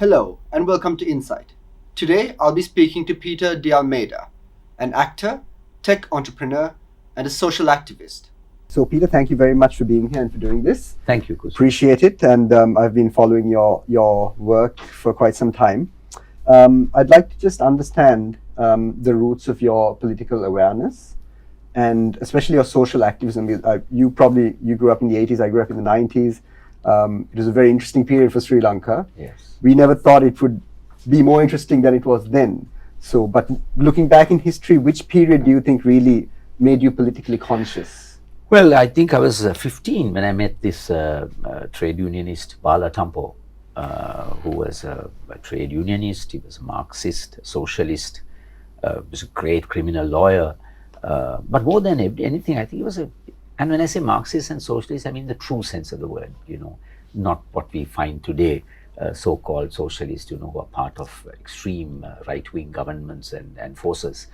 Hello and welcome to Insight. Today I'll be speaking to Peter de Almeida, an actor, tech entrepreneur, and a social activist. So, Peter, thank you very much for being here and for doing this. Thank you, Kusum. Appreciate it, and I've been following your work for quite some time. I'd like to just understand the roots of your political awareness, and especially your social activism. You grew up in the 80s, I grew up in the 90s. It was a very interesting period for Sri Lanka. Yes. We never thought it would be more interesting than it was then. So, but looking back in history, which period do you think really made you politically conscious? Well, I think I was 15 when I met this trade unionist, Bala Tampo, who was a trade unionist. He was a Marxist, socialist, was a great criminal lawyer. But more than anything, I think he was and when I say Marxist and socialist, I mean the true sense of the word, not what we find today, so-called socialists, who are part of extreme right-wing governments and forces,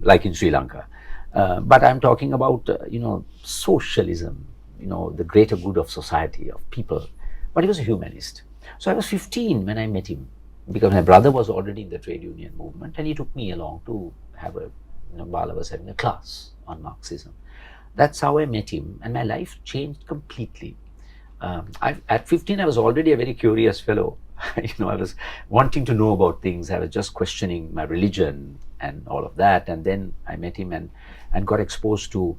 like in Sri Lanka. But I'm talking about, socialism, the greater good of society, of people. But he was a humanist. So I was 15 when I met him, because my brother was already in the trade union movement, and he took me along to have Bala was having a class on Marxism. That's how I met him, and my life changed completely. At 15, I was already a very curious fellow. I was wanting to know about things. I was just questioning my religion and all of that. And then I met him and got exposed to,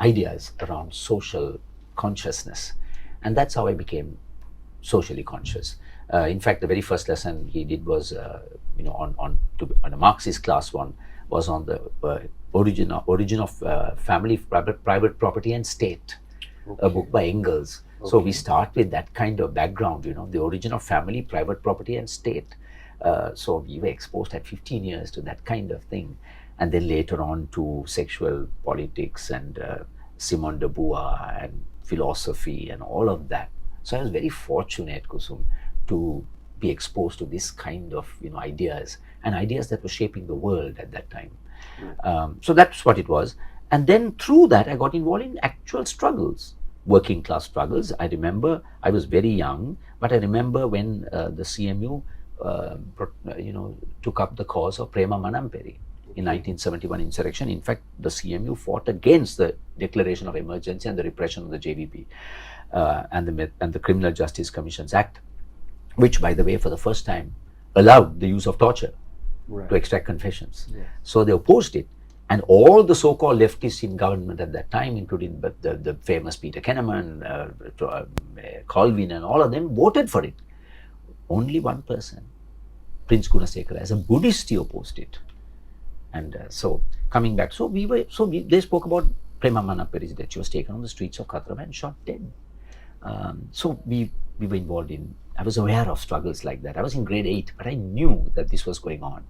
ideas around social consciousness. And that's how I became socially conscious. In fact, the very first lesson he did was, on a Marxist class one, was on the origin of family, private property and state, okay. A book by Engels. Okay. So we start with that kind of background, the origin of family, private property and state. So we were exposed at 15 years to that kind of thing. And then later on to sexual politics and Simone de Beauvoir and philosophy and all of that. So I was very fortunate, Kusum, to be exposed to this kind of ideas and ideas that were shaping the world at that time. So that's what it was. And then through that, I got involved in actual struggles, working class struggles. I remember I was very young, but I remember when the CMU, took up the cause of Prema Manamperi in 1971 insurrection. In fact, the CMU fought against the declaration of emergency and the repression of the JVP and the Criminal Justice Commissions Act, which, by the way, for the first time allowed the use of torture to extract confessions. Yeah. So they opposed it. And all the so-called leftists in government at that time, including the famous Peter Kenneman, Colvin, and all of them, voted for it. Only one person, Prince Gunasekara, as a Buddhist, he opposed it. And so coming back, they spoke about Prema Manamperi, that she was taken on the streets of Katrama and shot dead. So we were involved in. I was aware of struggles like that. I was in grade 8, but I knew that this was going on.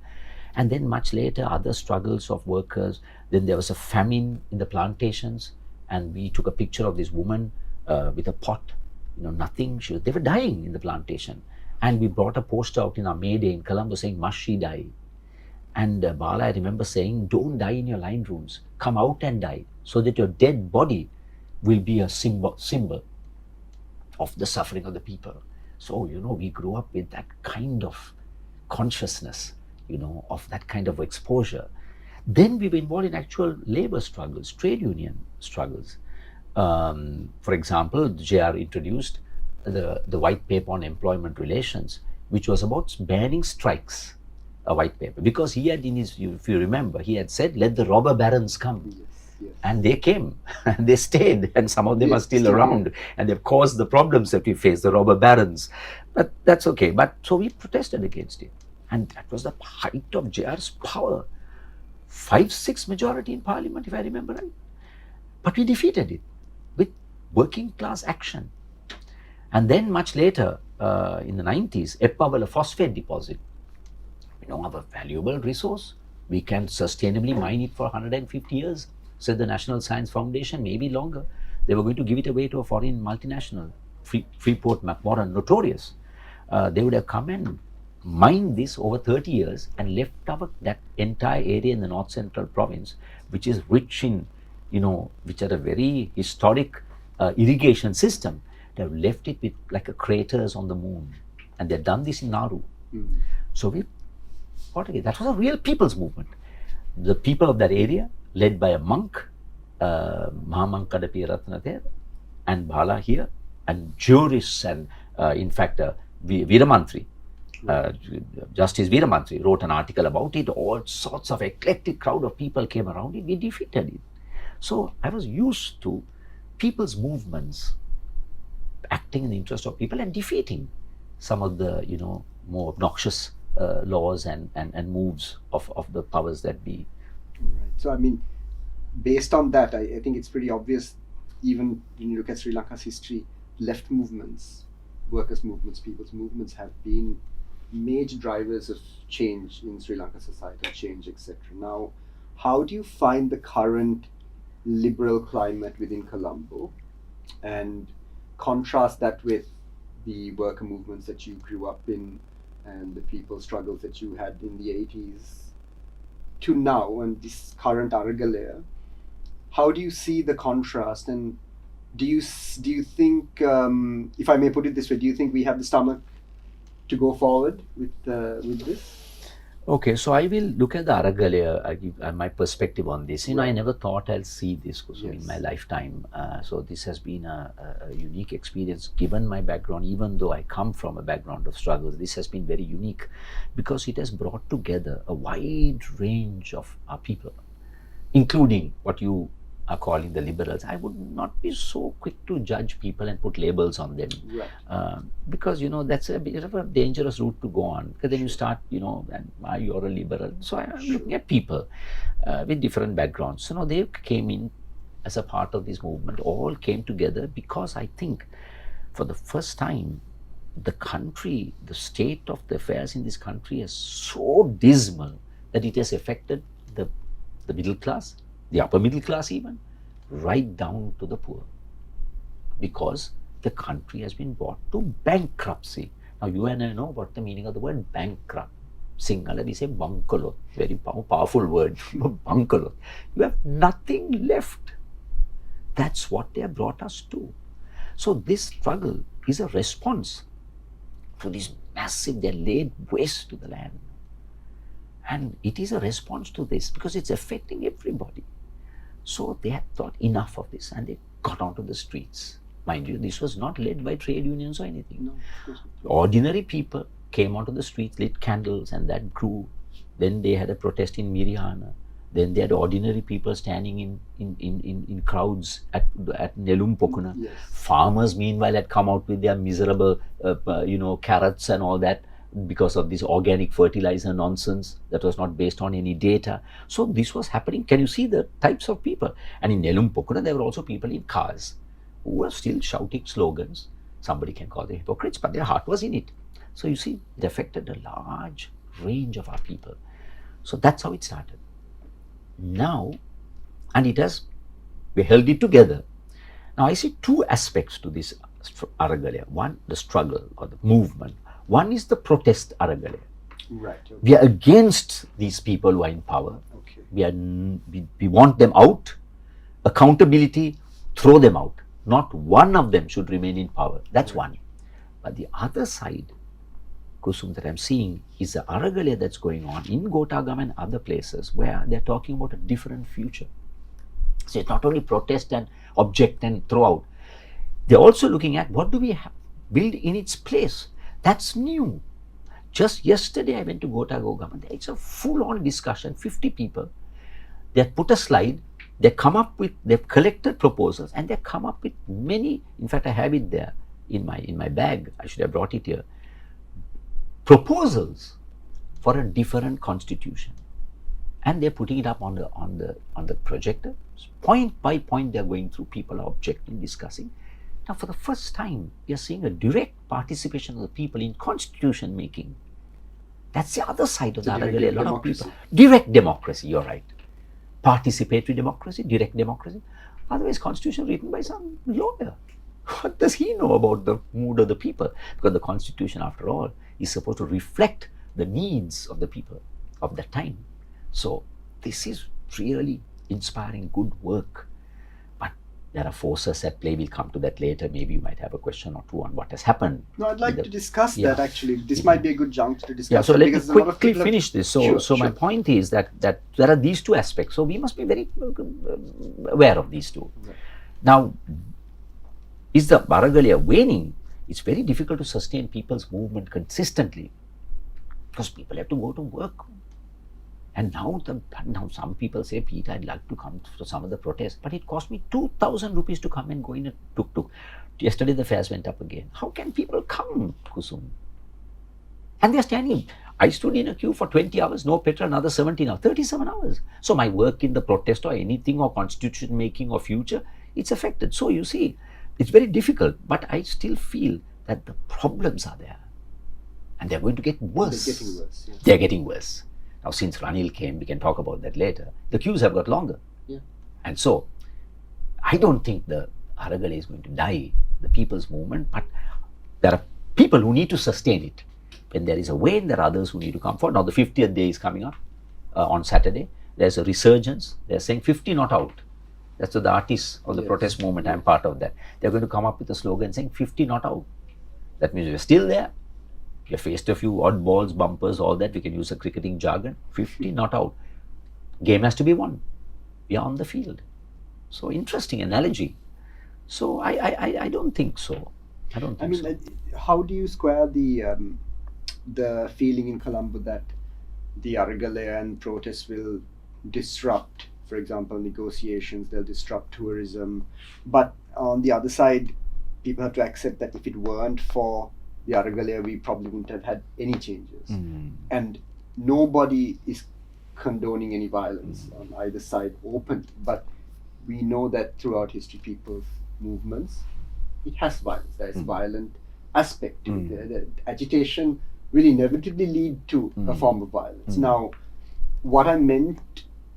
And then much later, other struggles of workers. Then there was a famine in the plantations, and we took a picture of this woman with a pot, nothing. They were dying in the plantation. And we brought a poster out in our May Day in Colombo saying, "Must she die?" And Bala, I remember saying, "Don't die in your line rooms. Come out and die, so that your dead body will be a symbol of the suffering of the people." So, we grew up with that kind of consciousness, of that kind of exposure. Then we were involved in actual labor struggles, trade union struggles. For example, JR introduced the white paper on employment relations, which was about banning strikes, a white paper. Because he had if you remember, he had said, "Let the robber barons come." Yes. Yes. And they came, and they stayed, and some of them are still around, and they've caused the problems that we face, the robber barons. But that's okay. But so we protested against it. And that was the height of JR's power. 5-6 majority in parliament, if I remember right. But we defeated it with working class action. And then much later, in the 90s, Eppavala phosphate deposit, our valuable resource. We can sustainably mine it for 150 years, said the National Science Foundation, maybe longer. They were going to give it away to a foreign multinational, Freeport McMoran, notorious. They would have come and mined this over 30 years and left that entire area in the North Central province, which is rich in, which had a very historic irrigation system. they have left it with like a craters on the moon. And they've done this in Nauru. So we fought again. That was a real people's movement. The people of that area, led by a monk, Mahamankada Piyaratna there, and Bhala here, and jurists, and in fact, Veeramantri, Justice Veeramantri wrote an article about it. All sorts of eclectic crowd of people came around it. We defeated it. So I was used to people's movements acting in the interest of people and defeating some of the, more obnoxious laws and moves of the powers that be. Right. So, I mean, based on that, I think it's pretty obvious, even when you look at Sri Lanka's history, left movements, workers' movements, people's movements have been major drivers of change in Sri Lanka societal change, etc. Now, how do you find the current liberal climate within Colombo and contrast that with the worker movements that you grew up in and the people's struggles that you had in the 80s to now and this current Aragalaya? How do you see the contrast, and do you think, if I may put it this way, do you think we have the stomach to go forward with this? Okay, so I will look at the Aragalaya. I give my perspective on this. I never thought I'll see this, Kusum, in my lifetime. So this has been a unique experience given my background. Even though I come from a background of struggles, this has been very unique because it has brought together a wide range of our people, including what you are calling the liberals. I would not be so quick to judge people and put labels on them, because that's a bit of a dangerous route to go on, because then you start, and you're a liberal. So I'm looking at people with different backgrounds. So now they came in as a part of this movement, all came together because I think for the first time the country, the state of the affairs in this country is so dismal that it has affected the middle class, the upper middle class even, right down to the poor, because the country has been brought to bankruptcy. Now you and I know what the meaning of the word bankrupt. Sinhala we say bankalot, very powerful word, bankalot. You have nothing left. That's what they have brought us to. So this struggle is a response to this massive, they laid waste to the land. And it is a response to this because it's affecting everybody. So they had thought enough of this and they got onto the streets. Mind you, this was not led by trade unions or anything. No, of course not. Ordinary people came onto the streets, lit candles, and that grew. Then they had a protest in Mirihana. Then they had ordinary people standing in crowds at Nelum Pokuna. Yes. Farmers, meanwhile, had come out with their miserable, carrots and all that, because of this organic fertilizer nonsense that was not based on any data. So this was happening. Can you see the types of people? And in Nelum Pokuna, there were also people in cars who were still shouting slogans. Somebody can call them hypocrites, but their heart was in it. So you see, it affected a large range of our people. So that's how it started. Now, and we held it together. Now I see two aspects to this Aragalaya. One, the struggle or the movement. One is the protest Aragalaya. Right. Okay. We are against these people who are in power. Okay. We want them out. Accountability, throw them out. Not one of them should remain in power. That's one. But the other side, Kusum, that I'm seeing is the Aragalaya that's going on in Gotagam and other places where they're talking about a different future. So it's not only protest and object and throw out. They're also looking at what do we build in its place. That's new. Just yesterday I went to Gotagam. It's a full-on discussion, 50 people. They've put a slide, they've collected proposals, and they've come up with many. In fact, I have it there in my bag. I should have brought it here. Proposals for a different constitution. And they're putting it up on the projector. Point by point they're going through, people are objecting, discussing. Now, for the first time, we are seeing a direct participation of the people in constitution making. That's the other side of the Aragalaya. A lot of people. Direct democracy, you're right. Participatory democracy, direct democracy. Otherwise, constitution written by some lawyer. What does he know about the mood of the people? Because the constitution, after all, is supposed to reflect the needs of the people of that time. So this is really inspiring good work. But There are forces at play. We'll come to that later. Maybe you might have a question or two on what has happened. No, I'd like to discuss Yeah. that actually. This might be a good juncture to discuss. Yeah, so it let me because a lot of quickly people have- finish this. So, Sure, my sure. point is that there are these two aspects. So we must be very aware of these two. Right. Now, is the Baragalia waning? It's very difficult to sustain people's movement consistently because people have to go to work. And now some people say, Peter, I'd like to come to some of the protests, but it cost me 2,000 rupees to come and go in a tuk-tuk. Yesterday the fares went up again. How can people come, Kusum? And they're standing. I stood in a queue for 20 hours, no petrol, another 17 hours, 37 hours. So my work in the protest or anything or constitution making or future, it's affected. So you see, it's very difficult, but I still feel that the problems are there. And they're going to get worse. They're getting worse. Yeah. They're getting worse. Now, since Ranil came, we can talk about that later. The queues have got longer. Yeah. And so, I don't think the Aragale is going to die, the people's movement, but there are people who need to sustain it. When there is a wane, there are others who need to come forward. Now, the 50th day is coming up on Saturday. There's a resurgence. They're saying 50 not out. That's the artists of the protest movement. I'm part of that. They're going to come up with a slogan saying 50 not out. That means you're still there. You faced a few oddballs, bumpers, all that. We can use a cricketing jargon. 50 not out. Game has to be won. We are on the field. So interesting analogy. So I don't think so. I don't think so. How do you square the feeling in Colombo that the Aragale and protests will disrupt, for example, negotiations, they'll disrupt tourism, but on the other side, people have to accept that if it weren't for the Aragale, we probably wouldn't have had any changes. And nobody is condoning any violence on either side openly, but we know that throughout history, people's movements, it has violence. There is a violent aspect to it. The agitation will inevitably lead to a form of violence. Now, what I meant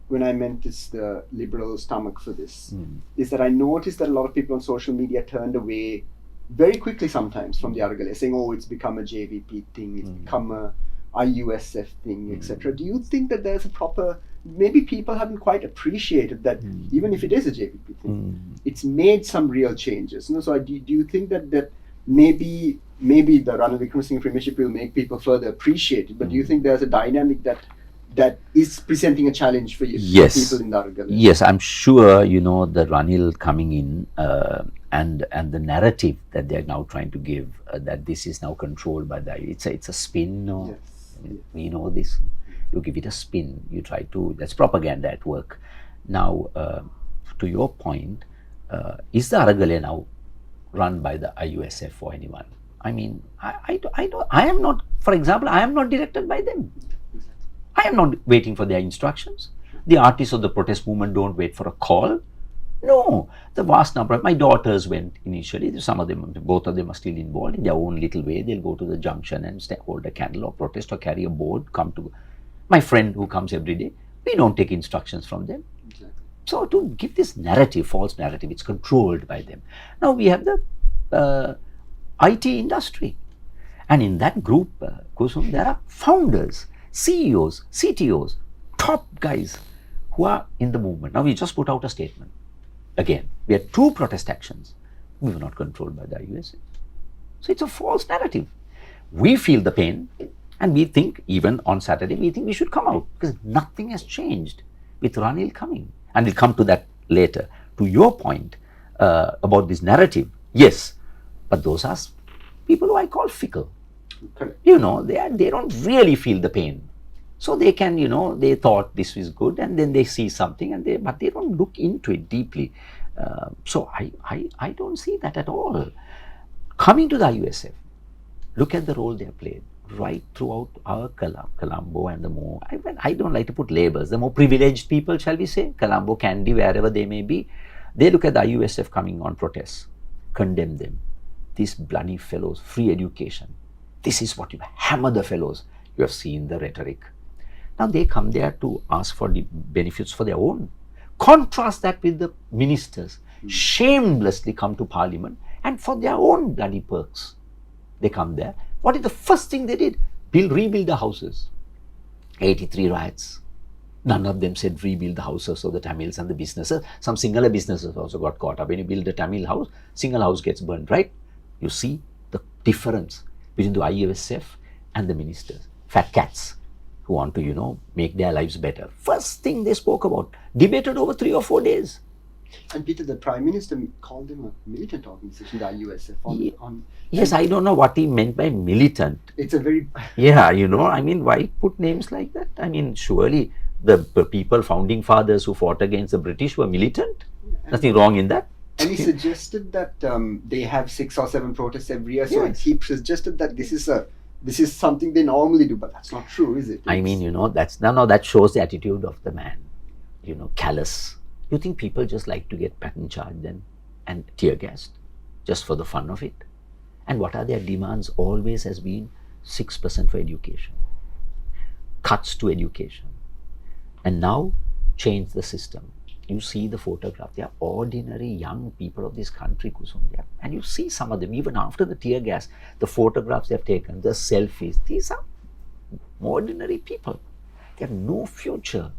when I meant is the liberal stomach for this is that I noticed that a lot of people on social media turned away very quickly sometimes from the Aragale, saying, oh, it's become a JVP thing, it's become a IUSF thing, etc. Do you think that there's a proper, maybe people haven't quite appreciated that even if it is a JVP thing, it's made some real changes. So do you think that maybe the Ranil Wickremesinghe Premiership will make people further appreciate it, but do you think there's a dynamic that is presenting a challenge for you, Yes. for people in the Aragale? Yes, I'm sure, the Ranil coming in and the narrative that they're now trying to give, that this is now controlled by it's a spin. Yes. We know this. You give it a spin. You try to, that's propaganda at work. Now, to your point, is the Aragale now run by the IUSF or anyone? I mean, I am not, for example, I am not directed by them. I am not waiting for their instructions. The artists of the protest movement don't wait for a call. No, the vast number of my daughters went initially. Some of them, both of them are still involved in their own little way. They'll go to the junction and hold a candle or protest or carry a board. Come to my friend who comes every day. We don't take instructions from them. Exactly. So to give this narrative, false narrative, it's controlled by them. Now we have the IT industry, and in that group, Kusum, there are founders, CEOs, CTOs, top guys who are in the movement. Now we just put out a statement. Again, we had 2 protest actions. We were not controlled by the IUSF. So it's a false narrative. We feel the pain, and we think, even on Saturday, we think we should come out because nothing has changed with Ranil coming. And we'll come to that later. To your point about this narrative, yes, but those are people who I call fickle. Correct. They don't really feel the pain. So they can, they thought this was good, and then they see something, but they don't look into it deeply. So I don't see that at all. Coming to the IUSF, look at the role they have played right throughout our Colombo and the more, I don't like to put labels, the more privileged people, shall we say, Colombo, Kandy, wherever they may be, they look at the IUSF coming on protests, condemn them. These bloody fellows, free education. This is what you hammer the fellows. You have seen the rhetoric. Now they come there to ask for the benefits for their own. Contrast that with the ministers, shamelessly come to parliament and for their own bloody perks. They come there. What is the first thing they did? Rebuild the houses. 83 riots. None of them said rebuild the houses of the Tamils and the businesses. Some Sinhala businesses also got caught up. When you build a Tamil house, Sinhala house gets burned, right? You see the difference between the IUSF and the ministers. Fat cats who want to, make their lives better. First thing they spoke about, debated over 3 or 4 days. And Peter, the Prime Minister called them a militant organization, the IUSF. Yes, I don't know what he meant by militant. It's a very... Yeah, why put names like that? I mean, surely the people, founding fathers who fought against the British were militant. Nothing wrong in that. And he suggested that they have 6 or 7 protests every year. So he suggested that this is something they normally do, but that's not true, is it? I mean, that shows the attitude of the man, callous. You think people just like to get pattern charged and tear gassed just for the fun of it? And what are their demands? Always has been 6% for education, cuts to education, and now change the system. You see the photograph, they are ordinary young people of this country, Kusum. Yeah. And you see some of them, even after the tear gas, the photographs they have taken, the selfies, these are ordinary people. They have no future.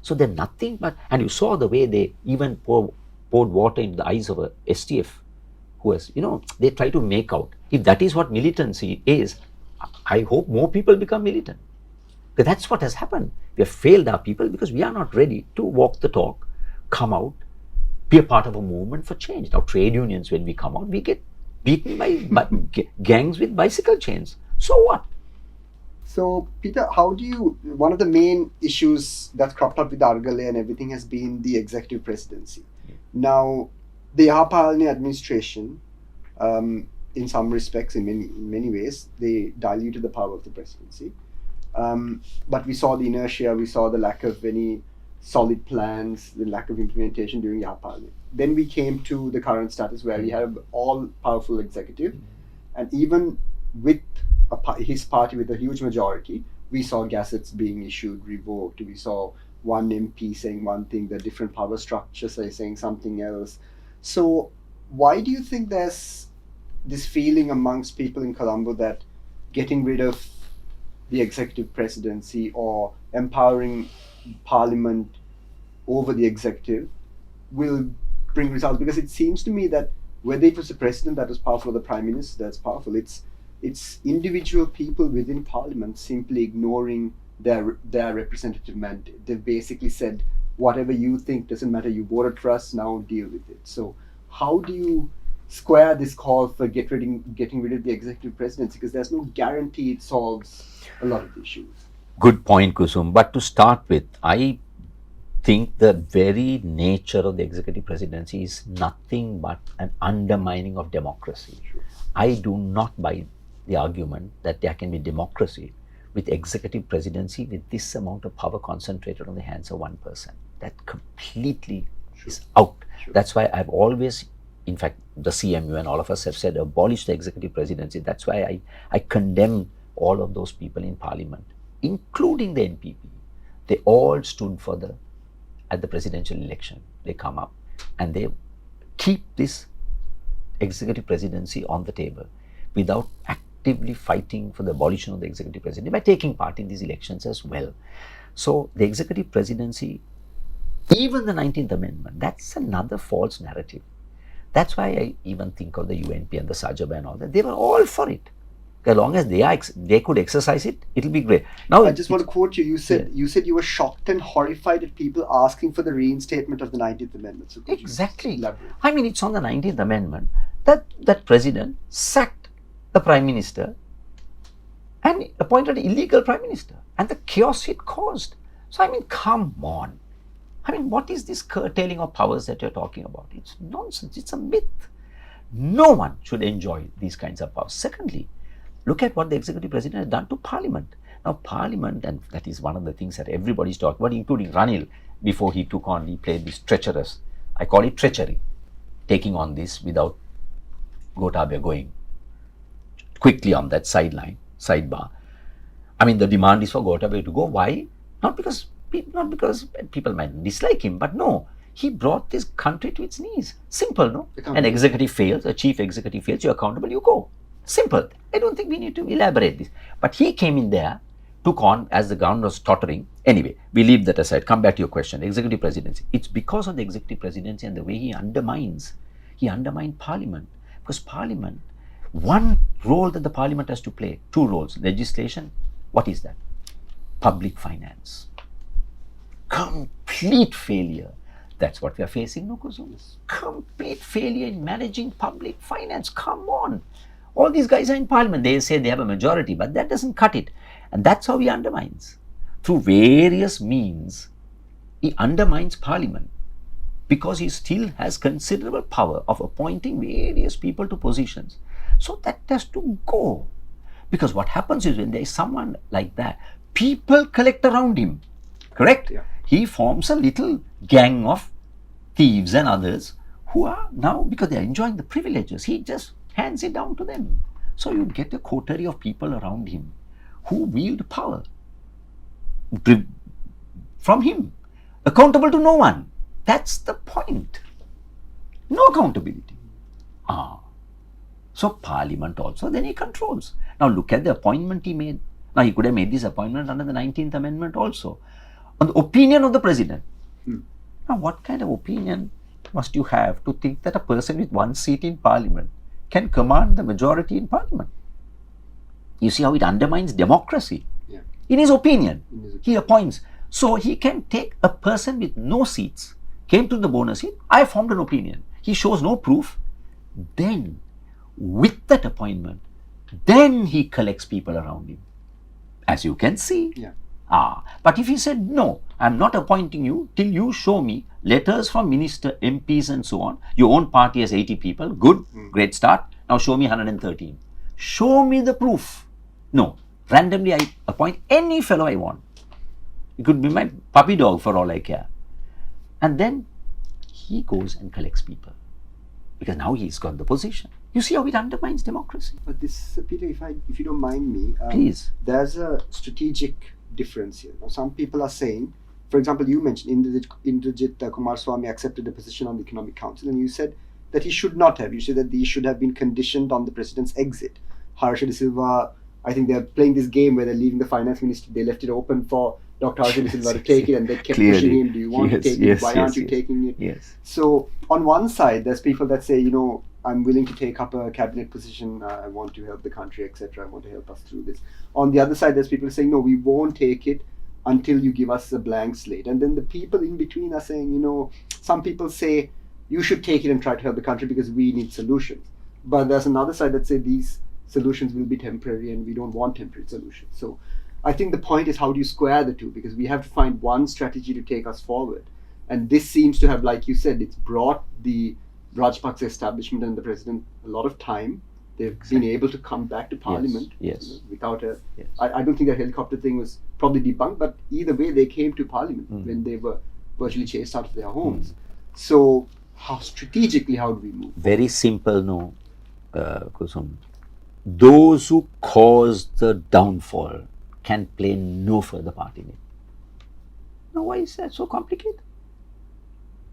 So they're nothing but, and you saw the way they even poured water into the eyes of a STF who has, they try to make out. If that is what militancy is, I hope more people become militant. Because that's what has happened. We have failed our people because we are not ready to walk the talk, come out, be a part of a movement for change. Now, trade unions, when we come out, we get beaten by gangs with bicycle chains. So what? So, Peter, one of the main issues that's cropped up with Argale and everything has been the executive presidency. Now, the Yapalani administration, in some respects, in many ways, they diluted the power of the presidency. But we saw the inertia, we saw the lack of any solid plans, the lack of implementation during Yapalani. Then we came to the current status where we have all-powerful executive, and even with his party with a huge majority, we saw gazettes being issued, revoked. We saw one MP saying one thing, the different power structures are saying something else. So why do you think there's this feeling amongst people in Colombo that getting rid of the executive presidency or empowering parliament over the executive will bring results? Because it seems to me that whether it was the president that was powerful or the prime minister that's powerful, it's individual people within parliament simply ignoring their representative mandate. They've basically said, whatever you think doesn't matter, you voted for us, now deal with it. So how do you square this call for getting rid of the executive presidency? Because there's no guarantee it solves a lot of issues. Good point, Kusum. But to start with, I think the very nature of the executive presidency is nothing but an undermining of democracy. Sure. I do not buy the argument that there can be democracy with executive presidency with this amount of power concentrated on the hands of one person. That completely is out. Sure. That's why I've always, in fact, the CMU and all of us have said abolish the executive presidency. That's why I condemn all of those people in parliament, including the NPP. They all stood at the presidential election. They come up and they keep this executive presidency on the table without actively fighting for the abolition of the executive presidency by taking part in these elections as well. So the executive presidency, even the 19th Amendment, that's another false narrative. That's why I even think of the UNP and the Sajaba and all that. They were all for it. As long as they could exercise it, it'll be great. Now, I just want to quote you. You said you were shocked and horrified at people asking for the reinstatement of the 19th Amendment. So exactly. I mean, it's on the 19th Amendment that president sacked the prime minister and appointed an illegal prime minister, and the chaos it caused. So I mean, come on. I mean, what is this curtailing of powers that you're talking about? It's nonsense. It's a myth. No one should enjoy these kinds of powers. Secondly, look at what the executive president has done to parliament. Now, parliament, and that is one of the things that everybody's talking about, including Ranil, before he took on, he played this treacherous, I call it treachery, taking on this without Gotabaya going quickly on that sidebar. I mean, the demand is for Gotabaya to go. Why? Not because people might dislike him, but no, he brought this country to its knees. Simple, no? An executive fails, a chief executive fails, you're accountable, you go. Simple. I don't think we need to elaborate this. But he came in there took on as the ground was tottering. Anyway, we leave that aside. Come back to your question. Executive presidency. It's because of the executive presidency and the way he undermined Parliament. Because Parliament, one role that the Parliament has to play, two roles, legislation, what is that? Public finance. Complete failure. That's what we are facing, no, Kusum? Complete failure in managing public finance. Come on. All these guys are in Parliament. They say they have a majority, but that doesn't cut it. And that's how he undermines. Through various means, he undermines Parliament because he still has considerable power of appointing various people to positions. So that has to go. Because what happens is when there is someone like that, people collect around him. Correct? Yeah. He forms a little gang of thieves and others who are now, because they are enjoying the privileges, he just hands it down to them. So you get a coterie of people around him who wield power from him, accountable to no one. That's the point. No accountability. So Parliament also, then he controls. Now look at the appointment he made. Now he could have made this appointment under the 19th Amendment also, on the opinion of the President. Now what kind of opinion must you have to think that a person with one seat in Parliament can command the majority in Parliament? You see how it undermines democracy. Yeah. In his opinion, he appoints. So he can take a person with no seats, came to the bonus seat, I formed an opinion. He shows no proof. Then, with that appointment, then he collects people around him. As you can see. Yeah. But if he said, no, I'm not appointing you till you show me letters from minister, MPs and so on. Your own party has 80 people. Good, great start. Now show me 113. Show me the proof. No, randomly I appoint any fellow I want. It could be my puppy dog for all I care. And then he goes and collects people. Because now he's got the position. You see how it undermines democracy? But this, Peter, if you don't mind me, Please. There's a strategic difference here. Now, some people are saying, for example, you mentioned Indrajit Kumaraswamy accepted a position on the Economic Council, and you said that he should not have. You said that these should have been conditioned on the president's exit. Harsha De Silva, I think they're playing this game where they're leaving the finance ministry. They left it open for Dr. Harsha De Silva to take it, and they kept pushing him. Do you want to take it? Why aren't you taking it? Yes. So on one side, there's people that say, I'm willing to take up a cabinet position. I want to help the country, etc. I want to help us through this. On the other side, there's people saying, no, we won't take it until you give us a blank slate. And then the people in between are saying, some people say you should take it and try to help the country because we need solutions. But there's another side that say these solutions will be temporary and we don't want temporary solutions. So I think the point is, how do you square the two? Because we have to find one strategy to take us forward. And this seems to have, like you said, it's brought the Rajapaksa establishment and the president a lot of time. They've been able to come back to Parliament without a... Yes. I don't think that helicopter thing was probably debunked, but either way they came to Parliament when they were virtually chased out of their homes. So how strategically, how do we move? Very simple, Kusum. Those who caused the downfall can play no further part in it. Now why is that so complicated?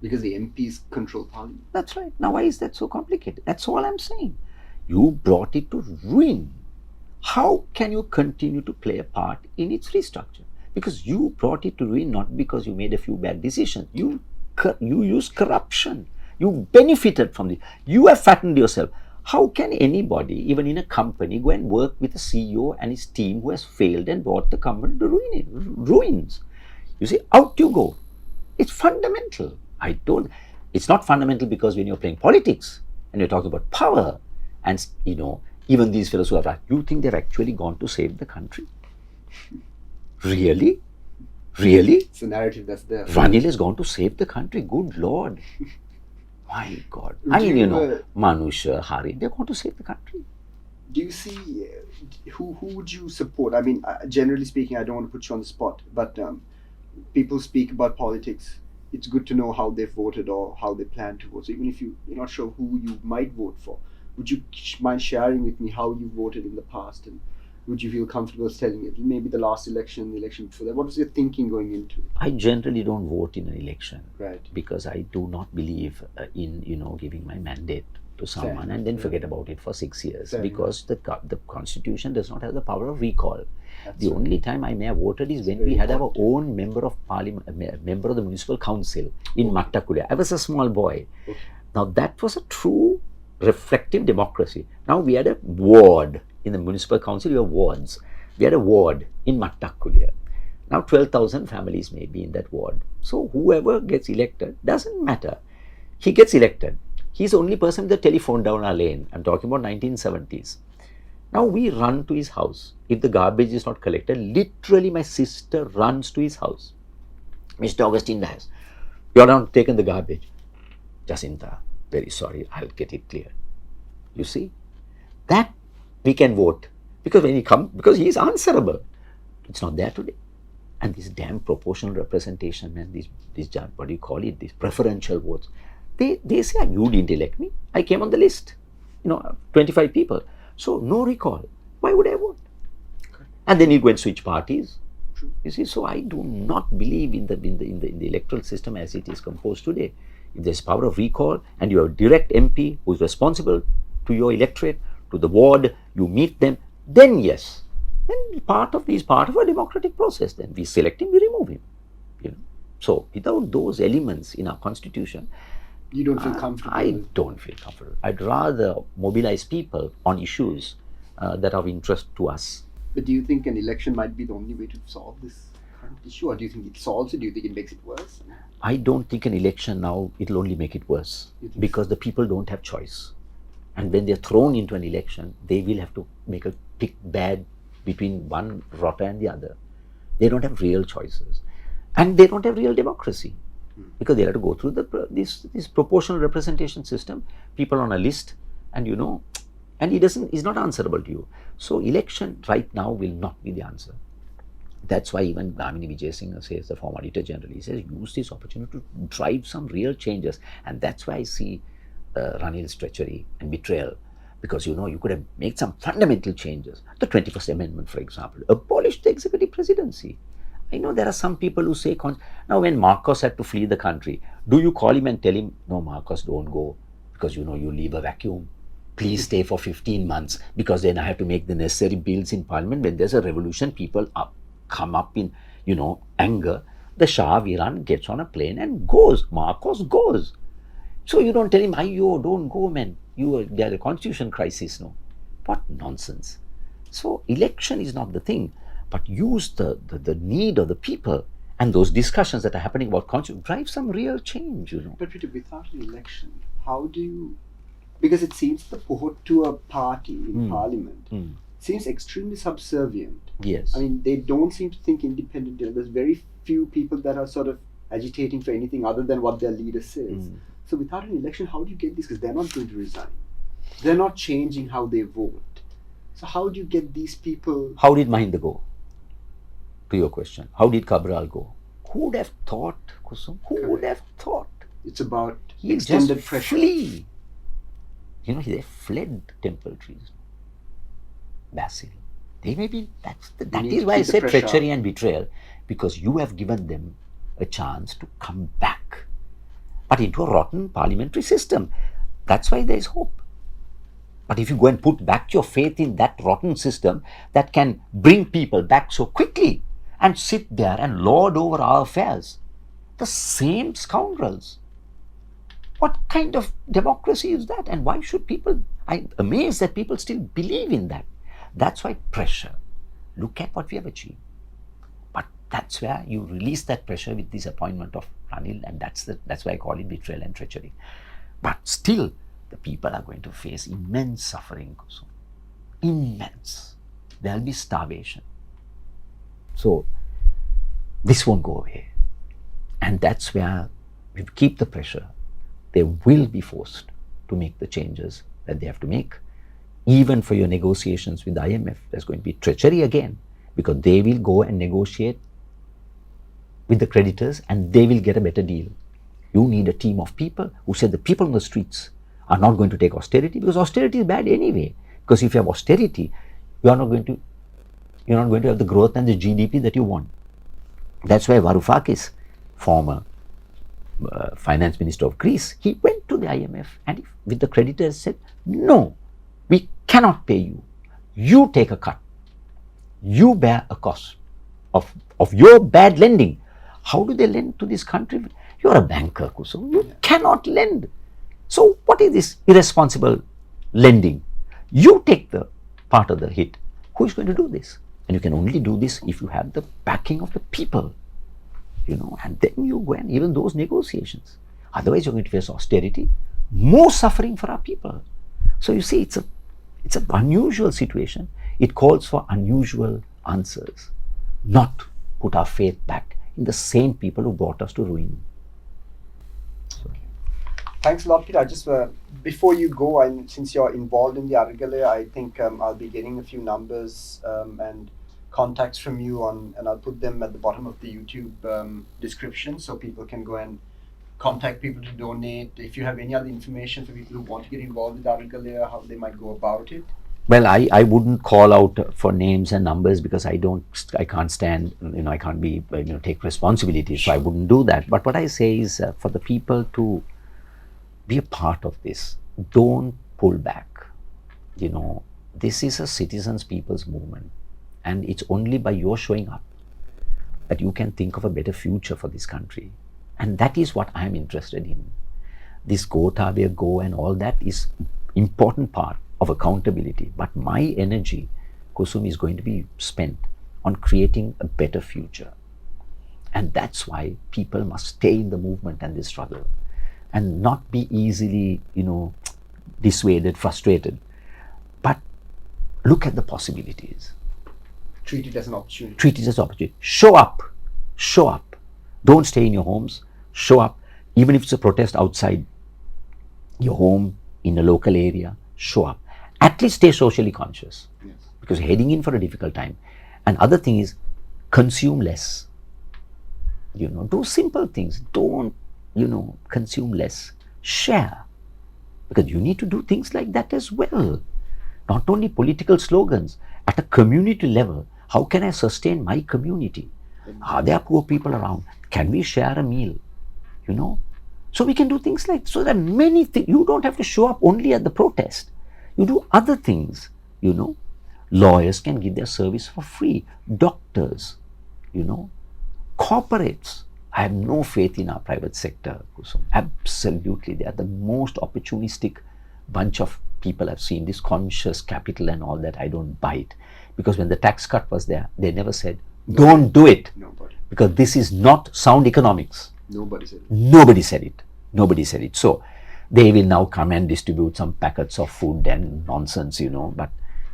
Because the MPs control Parliament. That's right. Now why is that so complicated? That's all I'm saying. You brought it to ruin. How can you continue to play a part in its restructure? Because you brought it to ruin not because you made a few bad decisions. You used corruption. You benefited from it. You have fattened yourself. How can anybody, even in a company, go and work with a CEO and his team who has failed and brought the company to ruins? You see, out you go. It's fundamental. It's not fundamental because when you're playing politics and you're talking about power and, even these fellows who are, you think they've actually gone to save the country? Really? Really? It's a narrative that's there. Ranil has gone to save the country. Good Lord. My God. Manusha, Hari, they're going to save the country. Do you see, who would you support? I mean, generally speaking, I don't want to put you on the spot, but people speak about politics. It's good to know how they've voted or how they plan to vote. So even if you're not sure who you might vote for, would you mind sharing with me how you voted in the past, and would you feel comfortable telling it? Maybe the last election, the election before that. What was your thinking going into it? I generally don't vote in an election, right? Because I do not believe in giving my mandate to someone Fair. and then forget about it for 6 years, Fair because the constitution does not have the power of recall. That's The right. only time I may have voted is when very we had our important. own member of parliament, member of the municipal council in Mattakulia. I was a small boy. Okay. Now that was a true reflective democracy. Now we had a ward in the municipal council. You have wards. We had a ward in Mattakulia. Now 12,000 families may be in that ward. So whoever gets elected doesn't matter. He gets elected. He's the only person with the telephone down our lane. I'm talking about 1970s. Now we run to his house. If the garbage is not collected, literally my sister runs to his house. Mr. Augustine Dias, you're not taken the garbage. Jacinta, very sorry, I'll get it clear. You see, that we can vote, because when he comes, because he is answerable. It's not there today. And this damn proportional representation and these what do you call it, these preferential votes, they say, you didn't elect me. I came on the list, 25 people. So no recall. Why would I vote? And then you go and switch parties. You see, so I do not believe in the electoral system as it is composed today. If there's power of recall and you have a direct MP who is responsible to your electorate, to the ward, you meet them, then yes, then part of a democratic process. Then we select him, we remove him. So without those elements in our constitution, You don't feel comfortable? I don't feel comfortable. I'd rather mobilize people on issues that are of interest to us. But do you think an election might be the only way to solve this current issue, or do you think it solves it? Do you think it makes it worse? I don't think an election now, it'll only make it worse, because the people don't have choice. And when they're thrown into an election, they will have to make a pick bad between one rotter and the other. They don't have real choices. And they don't have real democracy, because they have to go through this proportional representation system, people on a list, and and he's not answerable to you. So election right now will not be the answer. That's why even Damini Vijayasinghe says, the former Auditor General, he says, use this opportunity to drive some real changes. And that's why I see Ranil's treachery and betrayal. Because you could have made some fundamental changes. The 21st Amendment, for example, abolished the executive presidency. I know there are some people who say, now when Marcos had to flee the country, do you call him and tell him, no, Marcos, don't go, because you leave a vacuum. Please stay for 15 months, because then I have to make the necessary bills in Parliament. When there's a revolution, people come up in, anger. The Shah of Iran gets on a plane and goes. Marcos goes. So you don't tell him, don't go, man. There's a constitution crisis, no. What nonsense. So election is not the thing, but use the need of the people and those discussions that are happening about constitution, drive some real change, But Peter, without an election, how do you... Because it seems the support to a party in Parliament seems extremely subservient. Yes. I mean, they don't seem to think independently. There's very few people that are sort of agitating for anything other than what their leader says. So without an election, how do you get this? Because they're not going to resign. They're not changing how they vote. So how do you get these people... How did Mahinda go? To your question. How did Cabral go? Who would have thought, Kusum? Who would have thought? It's about He extended just pressure. flee. They fled temple trees. Basil. They may be, that need is to why I keep the said pressure treachery up. and betrayal, because you have given them a chance to come back, but into a rotten parliamentary system. That's why there is hope. But if you go and put back your faith in that rotten system that can bring people back so quickly and sit there and lord over our affairs, the same scoundrels, what kind of democracy is that? And why should people... I'm amazed that people still believe in that. That's why pressure. Look at what we have achieved. But that's where you release that pressure with this appointment of Ranil, and that's why I call it betrayal and treachery. But still, the people are going to face immense suffering, Kusum. Immense. There'll be starvation. So, this won't go away. And that's where we keep the pressure. They will be forced to make the changes that they have to make. Even for your negotiations with the IMF, there's going to be treachery again, because they will go and negotiate with the creditors and they will get a better deal. You need a team of people who said the people on the streets are not going to take austerity, because austerity is bad anyway. Because if you have austerity, you're not going to have the growth and the GDP that you want. That's why Varoufakis, former finance minister of Greece, he went to the IMF and with the creditors said, no, we cannot pay you. You take a cut. You bear a cost of your bad lending. How do they lend to this country? You're a banker, Kusum. You cannot lend. So what is this irresponsible lending? You take the part of the hit. Who is going to do this? And you can only do this if you have the backing of the people. And then you go and even those negotiations. Otherwise, you're going to face austerity, more suffering for our people. So you see, it's an unusual situation. It calls for unusual answers, not put our faith back in the same people who brought us to ruin. Thanks a lot, Peter. Before you go, and since you're involved in the article, I think I'll be getting a few numbers and contacts from you and I'll put them at the bottom of the YouTube description so people can go and contact people to donate. If you have any other information for people who want to get involved with the article, how they might go about it. Well, I wouldn't call out for names and numbers because I can't stand, I can't be, take responsibility. So I wouldn't do that. But what I say is for the people to be a part of this, don't pull back. This is a citizens' people's movement. And it's only by your showing up that you can think of a better future for this country. And that is what I'm interested in. This go Tabia go and all that is important part of accountability. But my energy, Kusum, is going to be spent on creating a better future. And that's why people must stay in the movement and this struggle and not be easily, dissuaded, frustrated. But look at the possibilities. Treat it as an opportunity. Treat it as an opportunity. Show up. Show up. Don't stay in your homes. Show up. Even if it's a protest outside your home, in a local area, show up. At least stay socially conscious. Yes. Because you're heading in for a difficult time. And other thing is, consume less. Do simple things. Don't, consume less. Share. Because you need to do things like that as well. Not only political slogans. At a community level, how can I sustain my community? Are there poor people around? Can we share a meal? So we can do things like, so there are many things. You don't have to show up only at the protest. You do other things, Lawyers can give their service for free. Doctors, corporates. I have no faith in our private sector, Kusum. Absolutely. They are the most opportunistic bunch of people I've seen. This conscious capital and all that, I don't buy it. Because when the tax cut was there, they never said, don't do it. Nobody. Because this is not sound economics. Nobody said it. Nobody said it. Nobody said it. So they will now come and distribute some packets of food and nonsense, But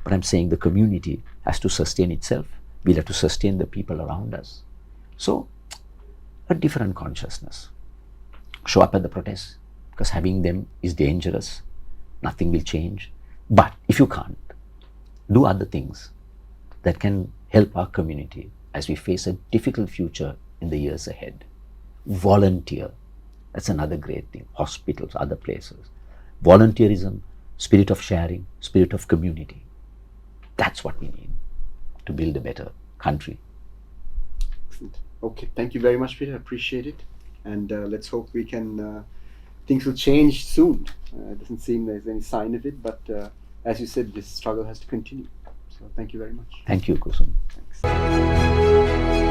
I'm saying the community has to sustain itself. We'll have to sustain the people around us. So a different consciousness. Show up at the protests, because having them is dangerous. Nothing will change. But if you can't, do other things that can help our community as we face a difficult future in the years ahead. Volunteer. That's another great thing. Hospitals, other places. Volunteerism, spirit of sharing, spirit of community. That's what we need to build a better country. Excellent. Okay, thank you very much, Peter. I appreciate it. And let's hope things will change soon. It doesn't seem there's any sign of it, but as you said, this struggle has to continue. So thank you very much. Thank you, Kusum. Thanks.